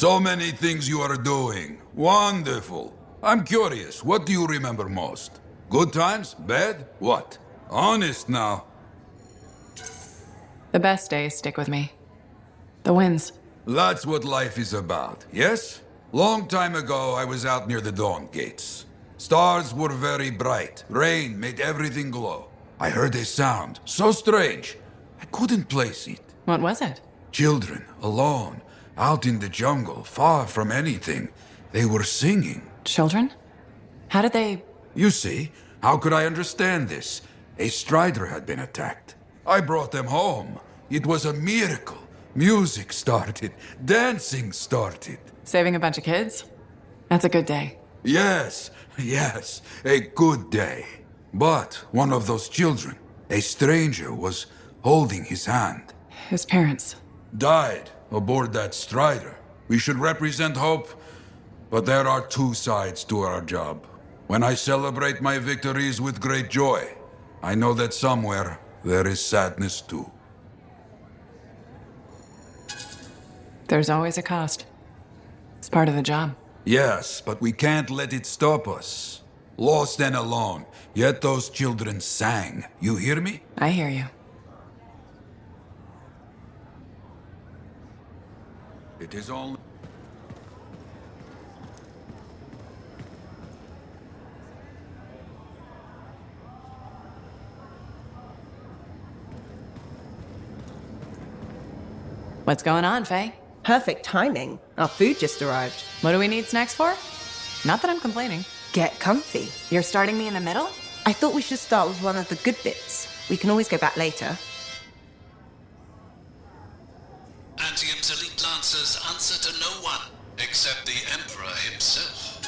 So many things you are doing. Wonderful. I'm curious, what do you remember most? Good times? Bad? What? Honest now. The best days stick with me. The wins. That's what life is about, yes? Long time ago, I was out near the Dawn Gates. Stars were very bright. Rain made everything glow. I heard a sound, so strange. I couldn't place it. What was it? Children, alone, out in the jungle, far from anything. They were singing. Children? How did they... You see, how could I understand this? A strider had been attacked. I brought them home. It was a miracle. Music started. Dancing started. Saving a bunch of kids? That's a good day. Yes, yes, a good day. But one of those children, a stranger, was holding his hand. His parents. Died aboard that strider. We should represent hope, but there are two sides to our job. When I celebrate my victories with great joy, I know that somewhere there is sadness too. There's always a cost. It's part of the job. Yes, but we can't let it stop us. Lost and alone, yet those children sang. You hear me? I hear you. It is only... What's going on, Faye? Perfect timing. Our food just arrived. What do we need snacks for? Not that I'm complaining. Get comfy. You're starting me in the middle? I thought we should start with one of the good bits. We can always go back later. Antium's elite lancers answer to no one, except the Emperor himself.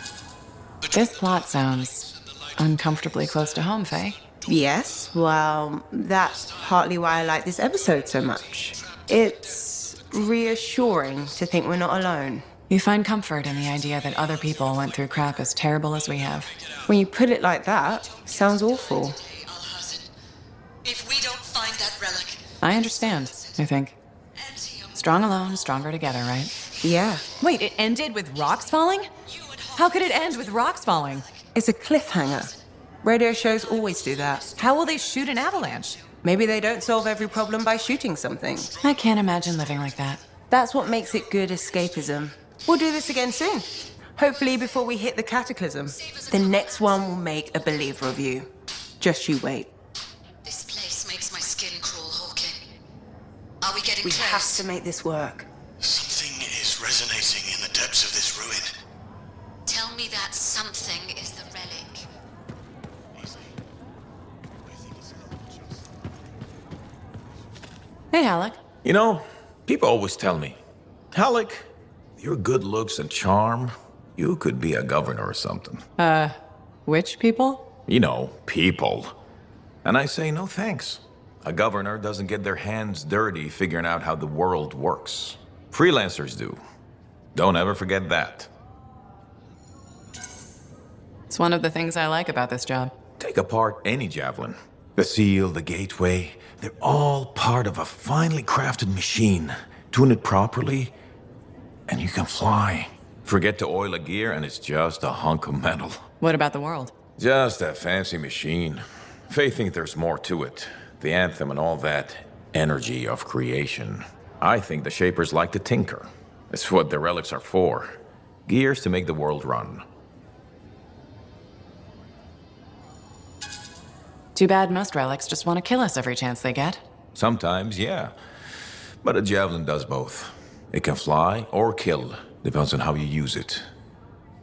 This plot sounds uncomfortably close to home, Faye. Yes, well, that's partly why I like this episode so much. It's reassuring to think we're not alone. You find comfort in the idea that other people went through crap as terrible as we have. When you put it like that, sounds awful. If we don't find that relic, I understand, I think. Strong alone, stronger together, right? Yeah, Wait, it ended with rocks falling? How could it end with rocks falling? it's a cliffhanger. Radio shows always do that. How will they shoot an avalanche? Maybe they don't solve every problem by shooting something. I can't imagine living like that. That's what makes it good escapism. We'll do this again soon. Hopefully before we hit the cataclysm. The next one will make a believer of you. Just you wait. this place makes my skin crawl, Hawking. Are we getting We close? have to make this work. Something is resonating in the depths of this ruin. Tell me that something is the relic. Hey, Alec. You know, people always tell me, Halleck, your good looks and charm, you could be a governor or something. Which people? You know, people. And I say, no thanks. A governor doesn't get their hands dirty figuring out how the world works. Freelancers do. Don't ever forget that. It's one of the things I like about this job. Take apart any javelin. The seal, the gateway, they're all part of a finely crafted machine. Tune it properly, and you can fly. Forget to oil a gear, and it's just a hunk of metal. What about the world? Just a fancy machine. Faye thinks there's more to it. The Anthem and all that energy of creation. I think the Shapers like to tinker. That's what the relics are for. Gears to make the world run. Too bad most relics just want to kill us every chance they get. Sometimes, yeah. But a javelin does both. It can fly or kill. Depends on how you use it.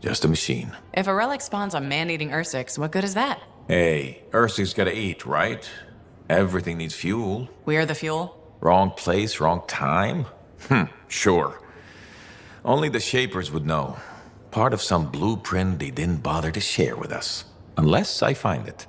Just a machine. If a relic spawns a man-eating Ursix, what good is that? Hey, Ursic's gotta eat, right? Everything needs fuel. We're the fuel? Wrong place, wrong time? Sure. Only the Shapers would know. Part of some blueprint they didn't bother to share with us. Unless I find it.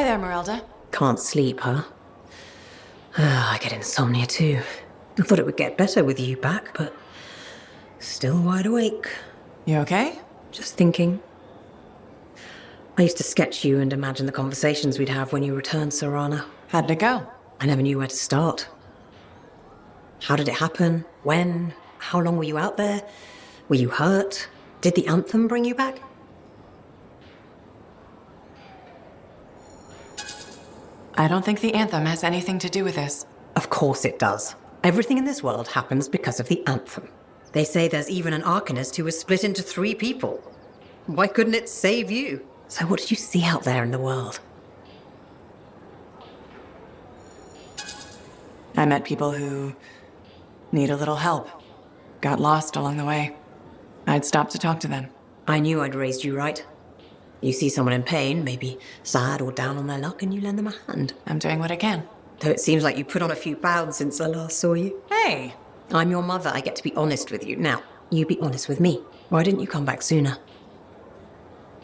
Hi there, Marelda. Can't sleep, huh? I get insomnia too. I thought it would get better with you back, but still wide awake. You okay? Just thinking. I used to sketch you and imagine the conversations we'd have when you returned, Saranna. How'd it go? I never knew where to start. How did it happen? When? How long were you out there? Were you hurt? Did the Anthem bring you back? I don't think the Anthem has anything to do with this. Of course it does. Everything in this world happens because of the Anthem. They say there's even an Arcanist who was split into 3 people. Why couldn't it save you? So what did you see out there in the world? I met people who need a little help. Got lost along the way. I'd stop to talk to them. I knew I'd raised you right. You see someone in pain, maybe sad or down on their luck, and you lend them a hand. I'm doing what I can. Though it seems like you put on a few pounds since I last saw you. Hey! I'm your mother, I get to be honest with you. Now, you be honest with me. Why didn't you come back sooner?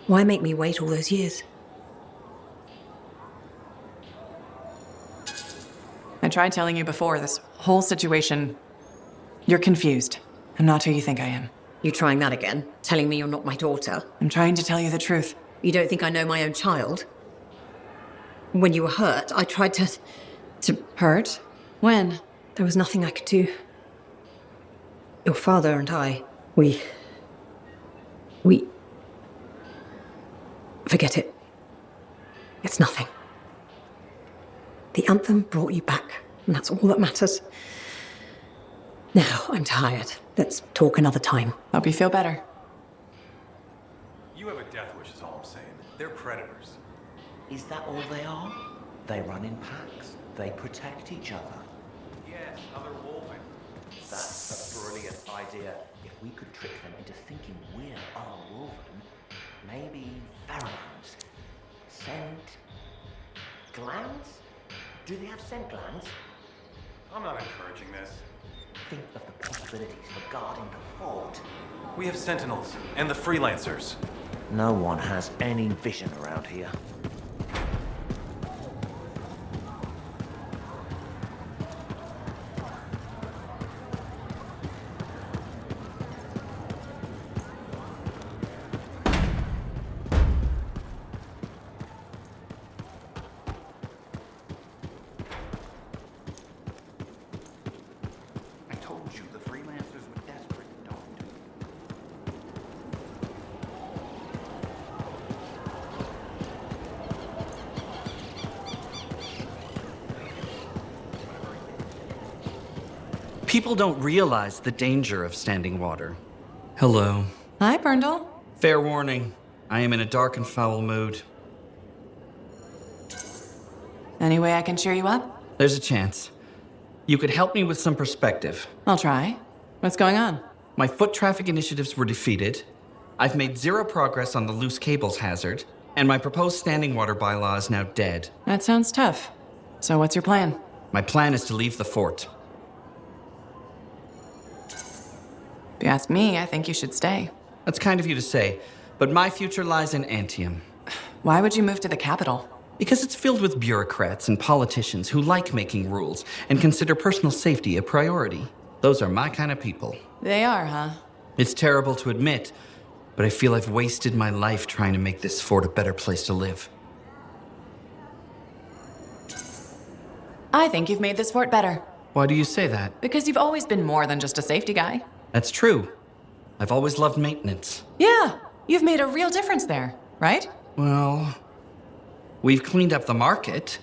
Why make me wait all those years? I tried telling you before, this whole situation... You're confused. I'm not who you think I am. You trying that again? Telling me you're not my daughter? I'm trying to tell you the truth. You don't think I know my own child? When you were hurt, I tried to... Hurt? When? There was nothing I could do. Your father and I, we... Forget it. It's nothing. The Anthem brought you back, and that's all that matters. Now, I'm tired. Let's talk another time. Hope you feel better. You have a death wish is all I'm saying. They're predators. Is that all they are? They run in packs. They protect each other. Yes, other wolven. That's a brilliant idea. If we could trick them into thinking we're our wolven, maybe pheromones. Scent glands? Do they have scent glands? I'm not encouraging this. Think of the possibilities for guarding the fort. We have sentinels and the freelancers. No one has any vision around here. I told you the freelancers were desperate, don't. People don't realize the danger of standing water. Hello. Hi, Burndle. Fair warning, I am in a dark and foul mood. Any way I can cheer you up? There's a chance. You could help me with some perspective. I'll try. What's going on? My foot traffic initiatives were defeated. I've made 0 progress on the loose cables hazard, and my proposed standing water bylaw is now dead. That sounds tough. So what's your plan? My plan is to leave the fort. If you ask me, I think you should stay. That's kind of you to say, but my future lies in Anthem. Why would you move to the capital? Because it's filled with bureaucrats and politicians who like making rules and consider personal safety a priority. Those are my kind of people. They are, huh? It's terrible to admit, but I feel I've wasted my life trying to make this fort a better place to live. I think you've made this fort better. Why do you say that? Because you've always been more than just a safety guy. That's true. I've always loved maintenance. Yeah, you've made a real difference there, right? Well, we've cleaned up the market.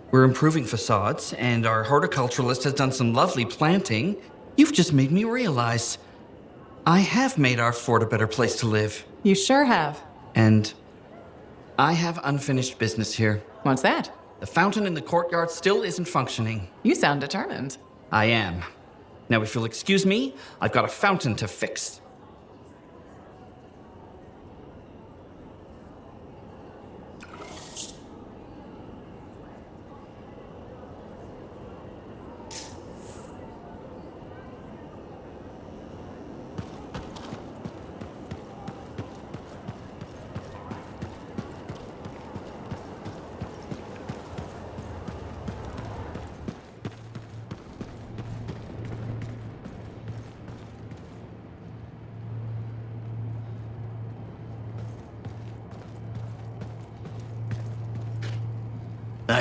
We're improving facades, and our horticulturalist has done some lovely planting. You've just made me realize I have made our fort a better place to live. You sure have. And I have unfinished business here. What's that? The fountain in the courtyard still isn't functioning. You sound determined. I am. Now, if you'll excuse me, I've got a fountain to fix.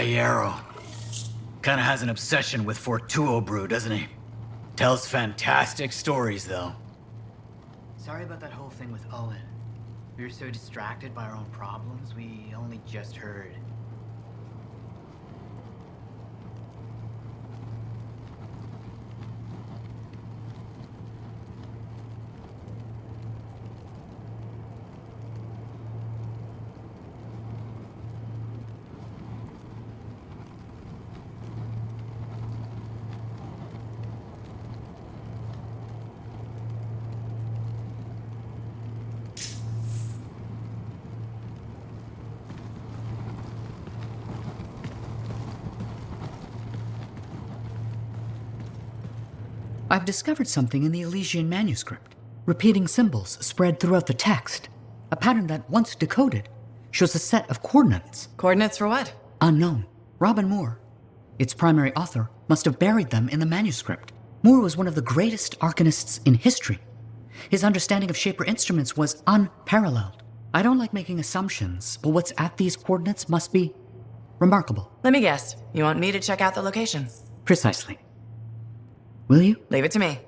guy Yarrow. Kinda has an obsession with Fortuo brew, doesn't he? Tells fantastic stories, though. Sorry about that whole thing with Owen. We were so distracted by our own problems, we only just heard. I've discovered something in the Elysian manuscript. Repeating symbols spread throughout the text. A pattern that, once decoded, shows a set of coordinates. Coordinates for what? Unknown. Raban Maur, its primary author, must have buried them in the manuscript. Maur was one of the greatest arcanists in history. His understanding of Shaper instruments was unparalleled. I don't like making assumptions, but what's at these coordinates must be remarkable. Let me guess. You want me to check out the location? Precisely. Will you? Leave it to me.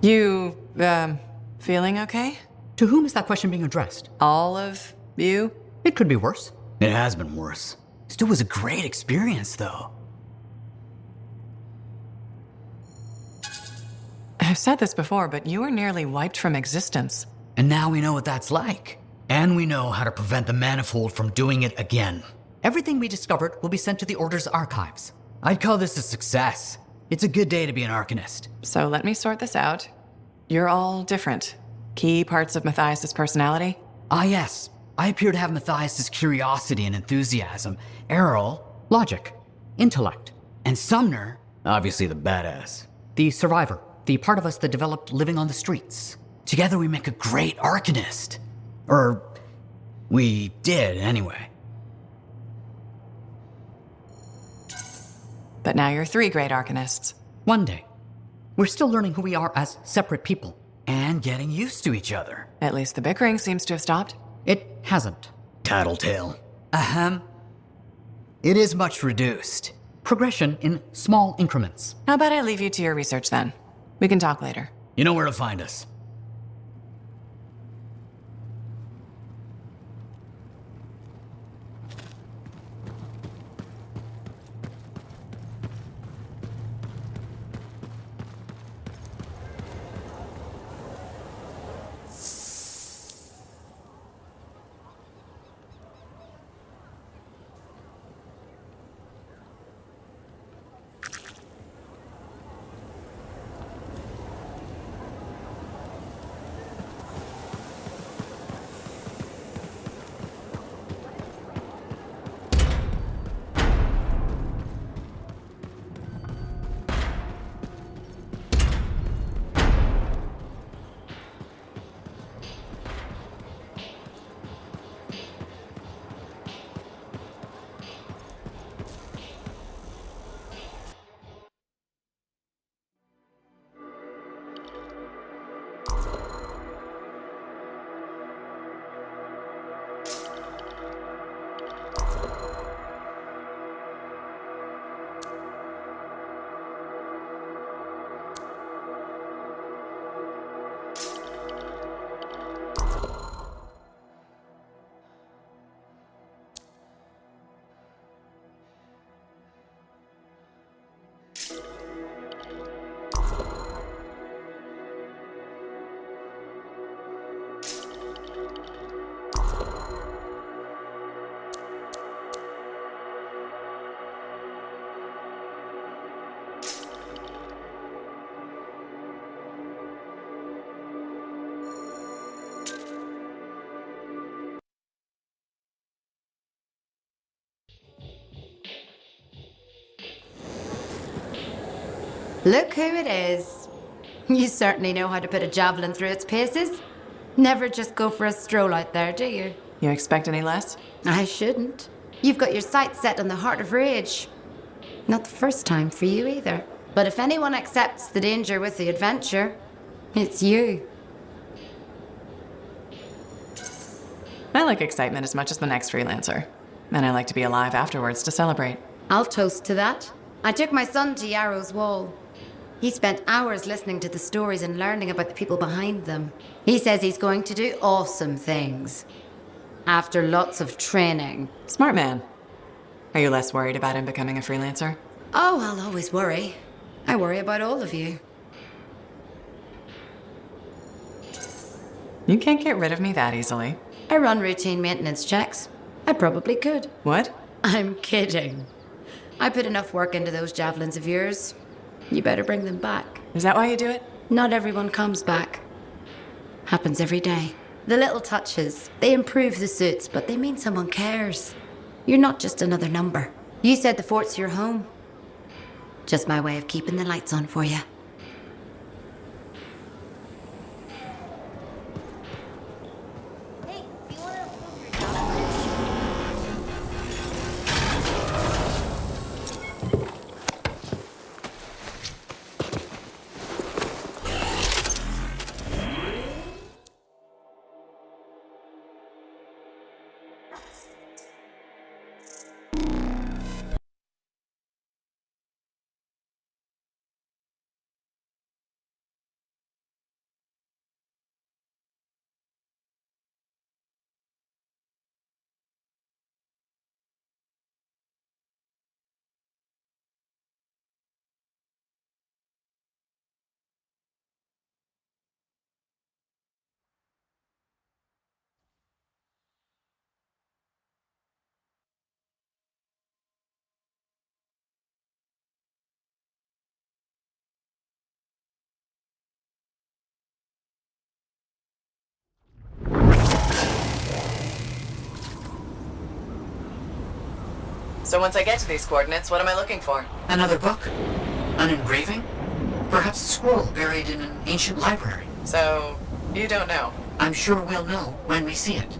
You, feeling okay? To whom is that question being addressed? All of you? It could be worse. It has been worse. Still was a great experience, though. I've said this before, but you were nearly wiped from existence. And now we know what that's like. And we know how to prevent the Manifold from doing it again. Everything we discovered will be sent to the Order's archives. I'd call this a success. It's a good day to be an Arcanist. So let me sort this out. You're all different. Key parts of Matthias' personality? Ah, yes. I appear to have Matthias' curiosity and enthusiasm. Errol, logic, intellect. And Sumner, obviously the badass. The survivor, the part of us that developed living on the streets. Together we make a great Arcanist. Or, we did, anyway. But now you're 3 great Arcanists. One day. We're still learning who we are as separate people. And getting used to each other. At least the bickering seems to have stopped. It hasn't. Tattletale. Ahem. It is much reduced. Progression in small increments. How about I leave you to your research then? We can talk later. You know where to find us. Look who it is. You certainly know how to put a javelin through its paces. Never just go for a stroll out there, do you? You expect any less? I shouldn't. You've got your sights set on the heart of rage. Not the first time for you either. But if anyone accepts the danger with the adventure, it's you. I like excitement as much as the next freelancer. And I like to be alive afterwards to celebrate. I'll toast to that. I took my son to Yarrow's Wall. He spent hours listening to the stories and learning about the people behind them. He says he's going to do awesome things. After lots of training. Smart man. Are you less worried about him becoming a freelancer? Oh, I'll always worry. I worry about all of you. You can't get rid of me that easily. I run routine maintenance checks. I probably could. What? I'm kidding. I put enough work into those javelins of yours. You better bring them back. Is that why you do it? Not everyone comes back. Happens every day. The little touches, they improve the suits, but they mean someone cares. You're not just another number. You said the fort's your home. Just my way of keeping the lights on for you. So once I get to these coordinates, what am I looking for? Another book? An engraving? Perhaps a scroll buried in an ancient library. So, you don't know? I'm sure we'll know when we see it.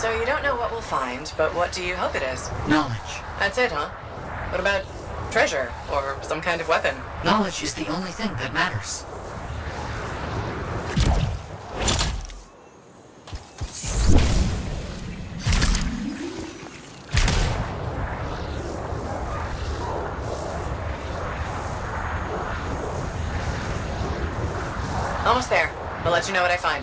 So you don't know what we'll find, but what do you hope it is? Knowledge. That's it, huh? What about treasure or some kind of weapon? Knowledge is the only thing that matters. Almost there. I'll let you know what I find.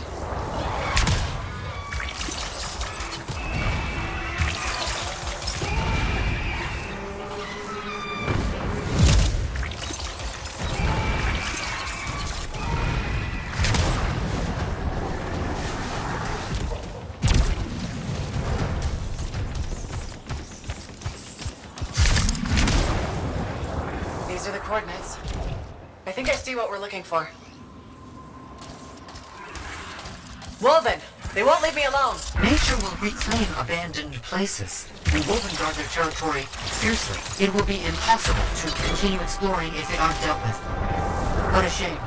These are the coordinates. I think I see what we're looking for. Woven! They won't leave me alone! Nature will reclaim abandoned places, and Woven guard their territory fiercely. It will be impossible to continue exploring if they aren't dealt with. What a shame.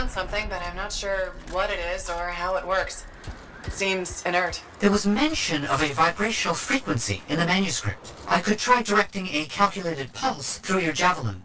Something, but I'm not sure what it is or how it works. It seems inert. There was mention of a vibrational frequency in the manuscript. I could try directing a calculated pulse through your javelin.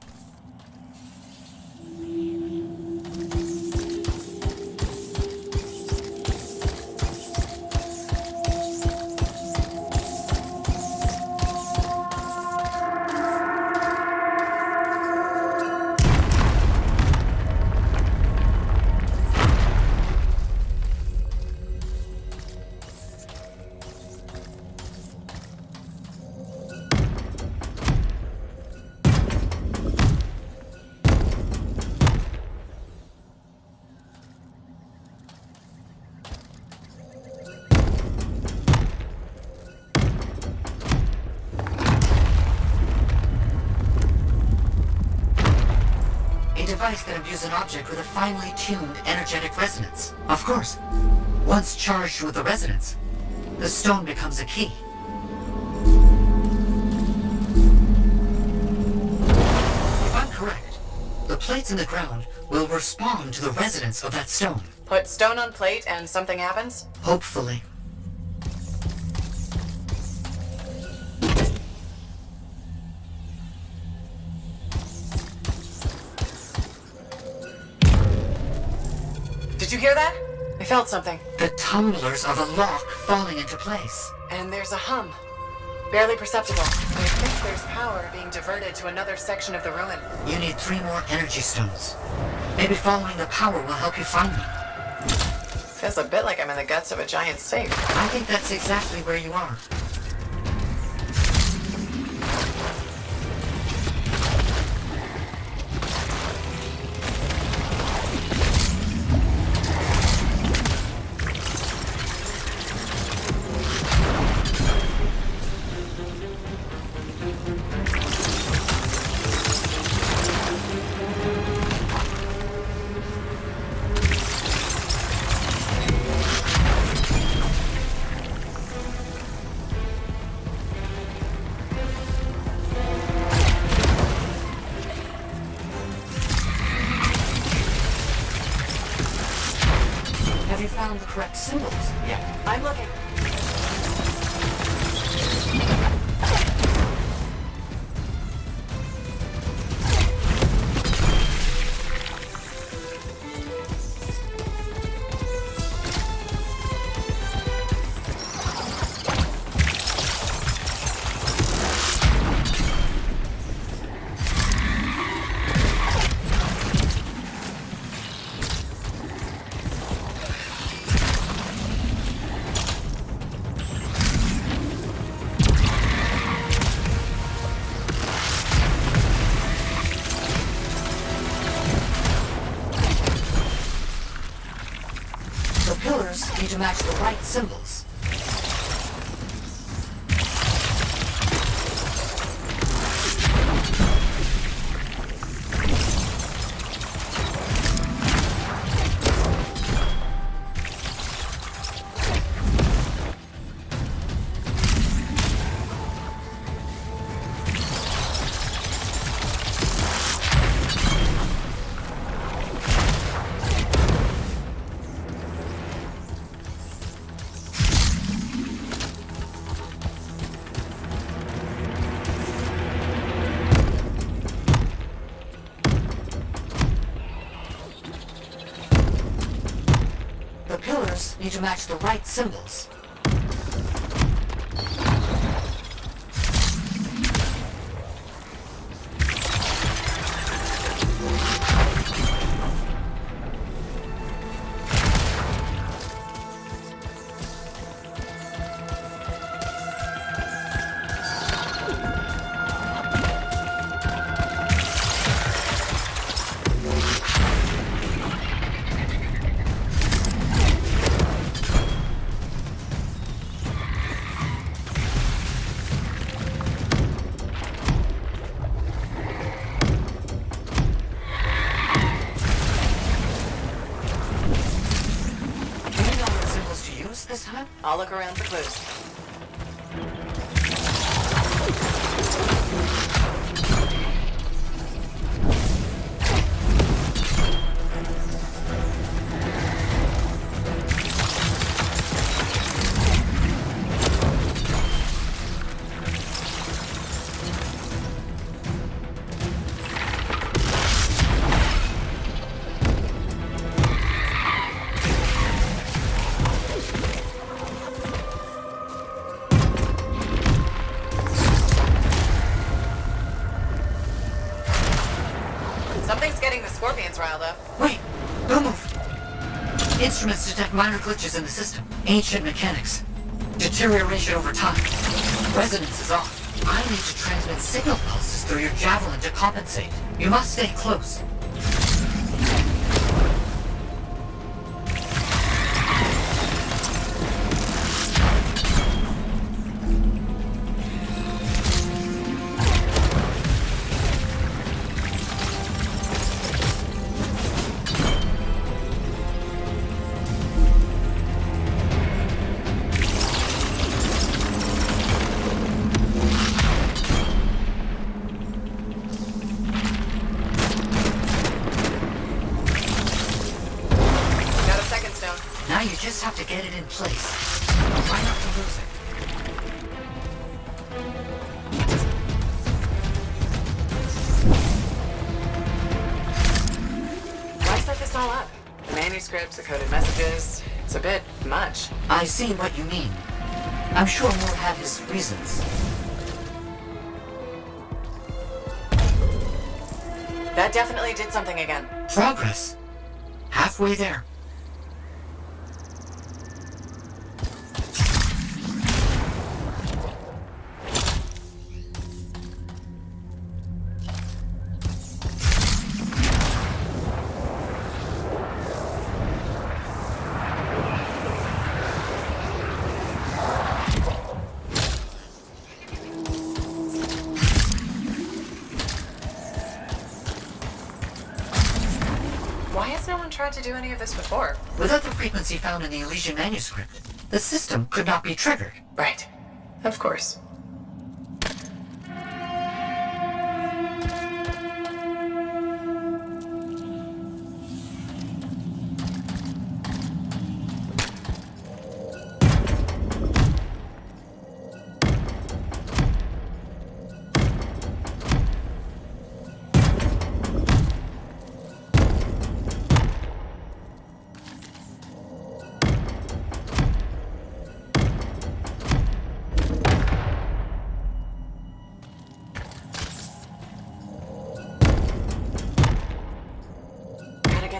That imbues an object with a finely tuned energetic resonance. Of course, once charged with the resonance, the stone becomes a key. If I'm correct, the plates in the ground will respond to the resonance of that stone. Put stone on plate and something happens? Hopefully. Did you hear that? I felt something. The tumblers of a lock falling into place. And there's a hum. Barely perceptible. I think there's power being diverted to another section of the ruin. You need 3 more energy stones. Maybe following the power will help you find them. Feels a bit like I'm in the guts of a giant safe. I think that's exactly where you are. Found the correct symbols. Yeah, I'm looking. Need to match the right symbols. pillars need to match the right symbols. I'll look around for clues. Something's getting the scorpions riled up. Wait, don't move. Instruments detect minor glitches in the system. Ancient mechanics. Deterioration over time. Resonance is off. I need to transmit signal pulses through your javelin to compensate. You must stay close. Now you just have to get it in place. Try not to lose it. Why set this all up? Manuscripts, coded messages. It's a bit much. I see what you mean. I'm sure Maur had his reasons. That definitely did something again. Progress. Halfway there. Why has no one tried to do any of this before? Without the frequency found in the Elysian manuscript, the system could not be triggered. Right. Of course.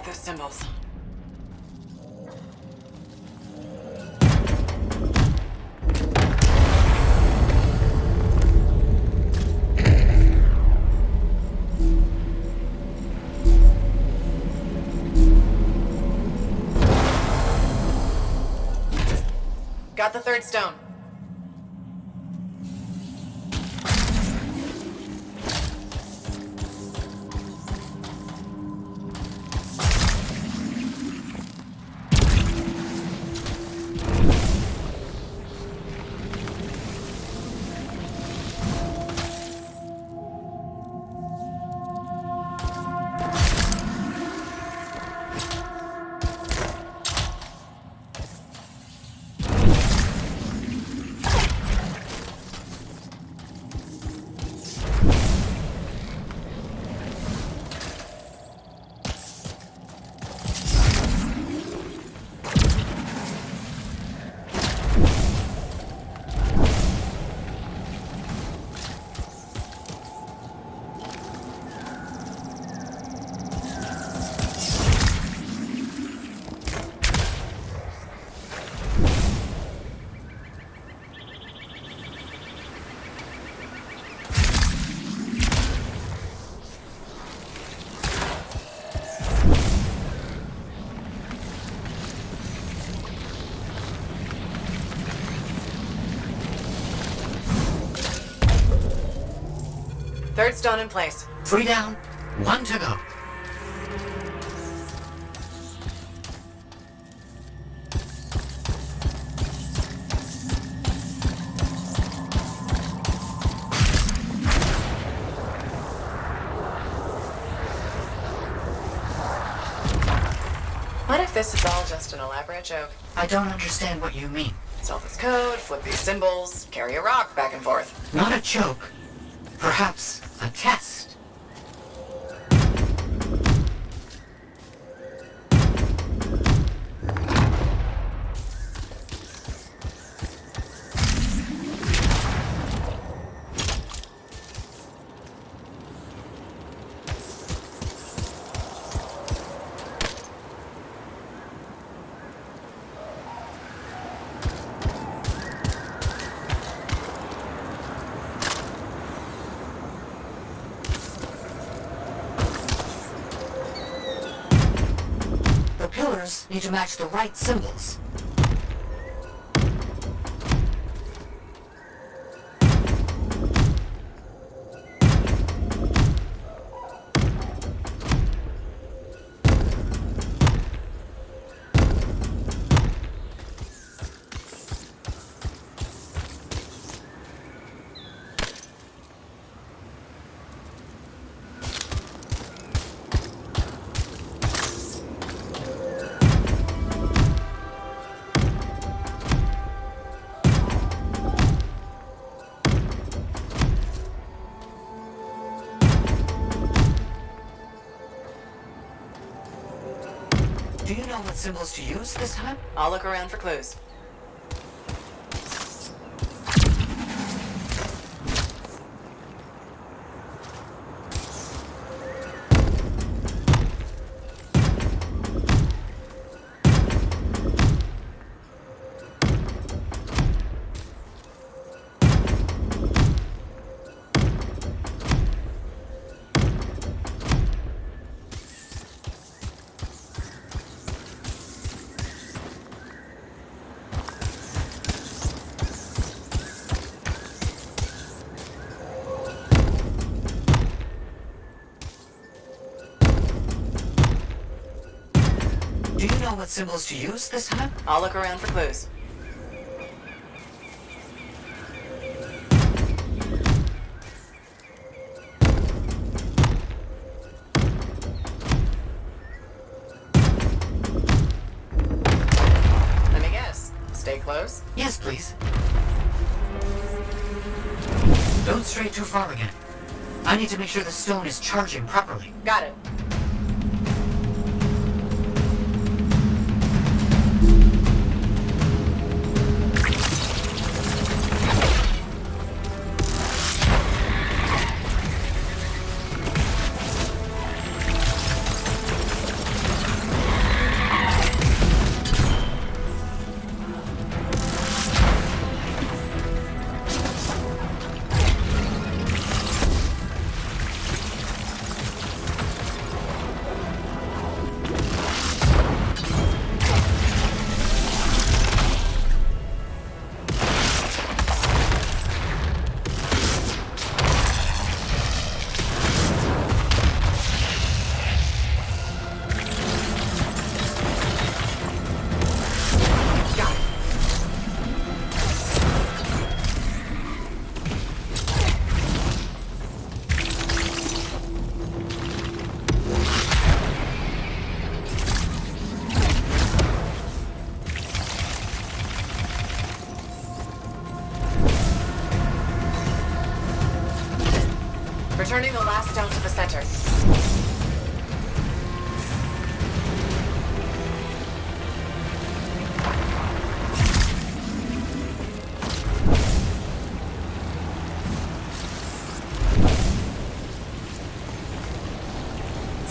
Those symbols. Got the third stone. Third stone in place. 3 down, 1 to go. What if this is all just an elaborate joke? I don't understand what you mean. Solve this code, flip these symbols, carry a rock back and forth. Not a joke. Perhaps a test. Need to match the right symbols. Do you know what symbols to use this time? I'll look around for clues. Do you know what symbols to use this time? I'll look around for clues. Let me guess. Stay close? Yes, please. Don't stray too far again. I need to make sure the stone is charging properly. Got it. Returning the last stone to the center.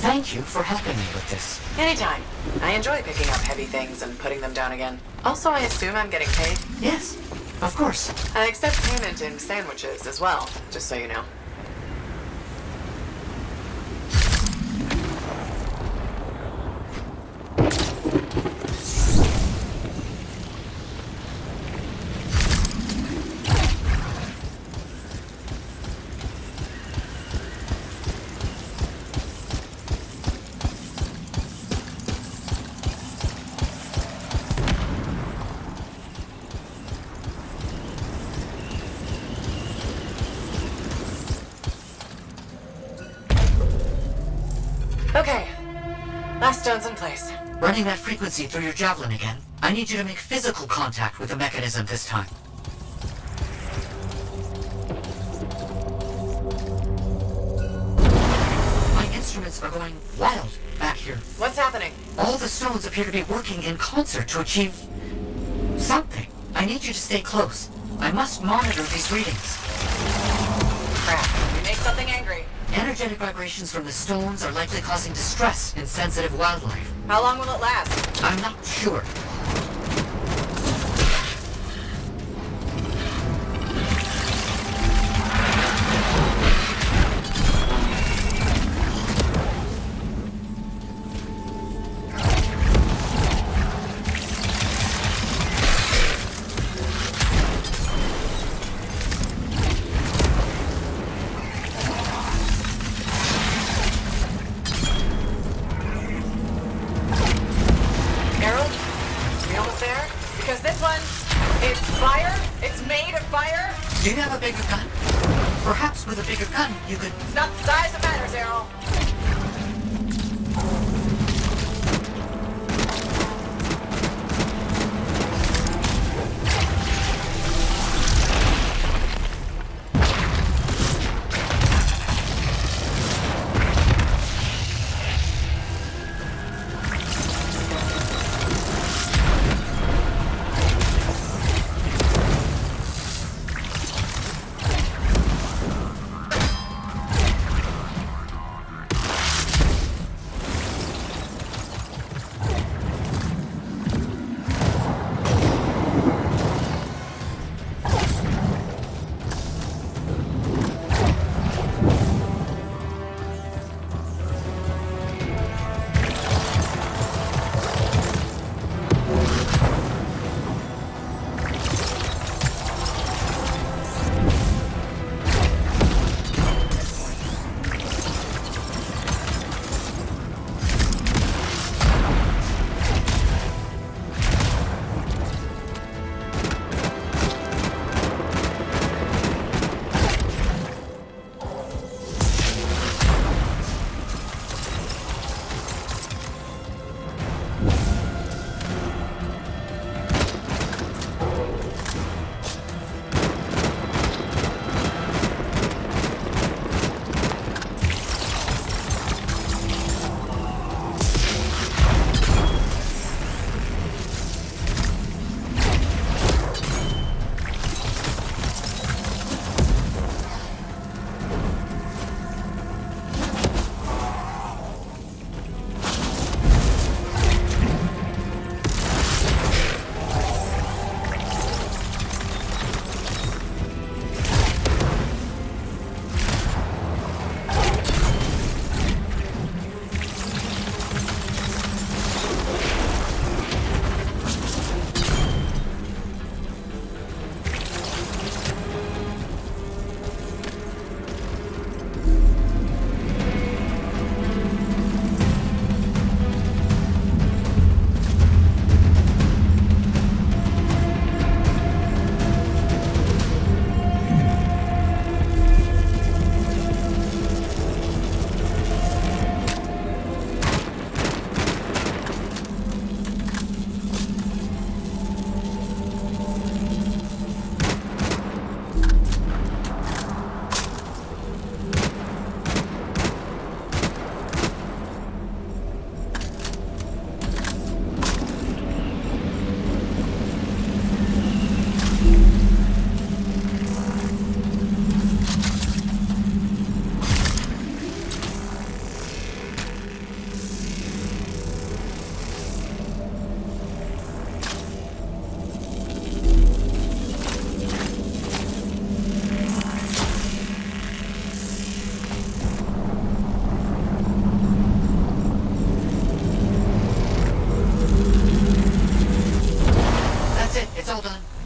Thank you for helping me with this. Anytime. I enjoy picking up heavy things and putting them down again. Also, I assume I'm getting paid? Yes, of course. I accept payment in sandwiches as well, just so you know. Stone's in place. Running that frequency through your javelin again. I need you to make physical contact with the mechanism this time. My instruments are going wild back here. What's happening? All the stones appear to be working in concert to achieve something. I need you to stay close. I must monitor these readings. Crap. We make something angry. Energetic vibrations from the stones are likely causing distress in sensitive wildlife. How long will it last? I'm not sure. Do you have a bigger gun? Perhaps with a bigger gun, you could... It's not the size that matters, Errol.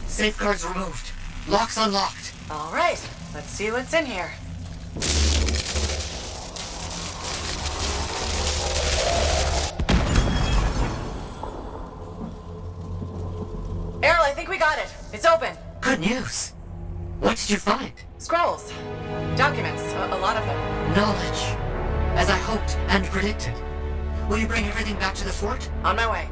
Safeguards removed. Locks unlocked. All right, let's see what's in here. Errol, I think we got it. It's open. Good news. What did you find? Scrolls. Documents. A lot of them. Knowledge. As I hoped and predicted. Will you bring everything back to the fort? On my way.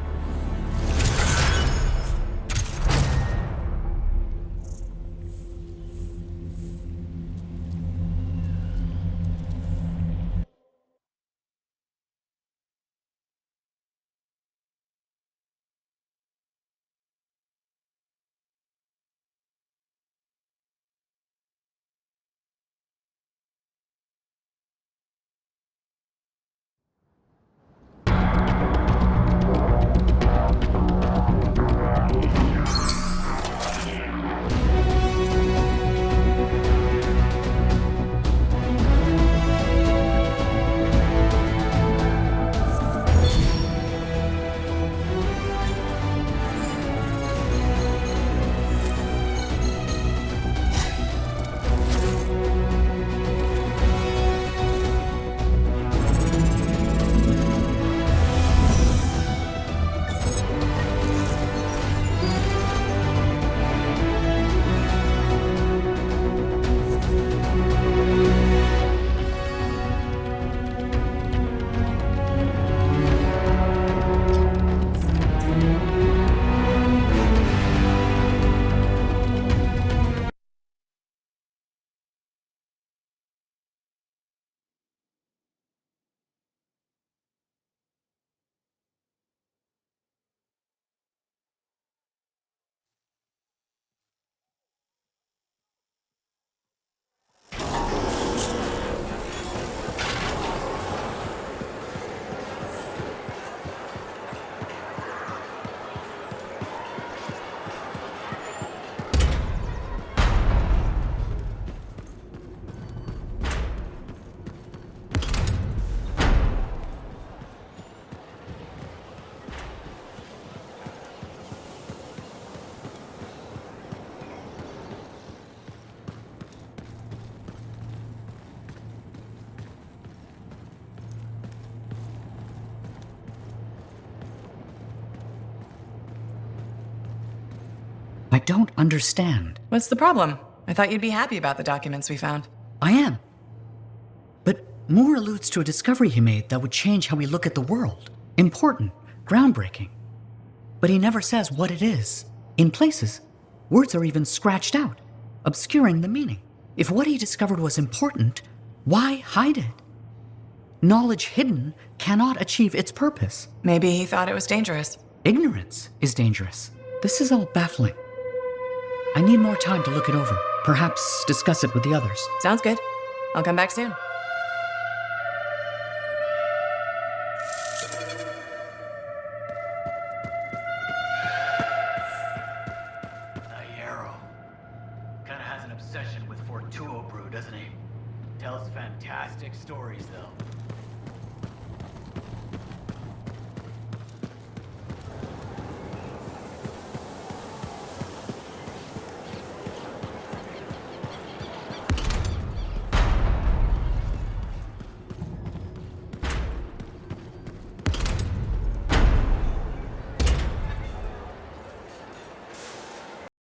I don't understand. What's the problem? I thought you'd be happy about the documents we found. I am. But Maur alludes to a discovery he made that would change how we look at the world. Important, groundbreaking. But he never says what it is. In places, words are even scratched out, obscuring the meaning. If what he discovered was important, why hide it? Knowledge hidden cannot achieve its purpose. Maybe he thought it was dangerous. Ignorance is dangerous. This is all baffling. I need more time to look it over. Perhaps discuss it with the others. Sounds good. I'll come back soon. Yarrow. Kinda has an obsession with Fortuo Brew, doesn't he? Tells fantastic stories, though.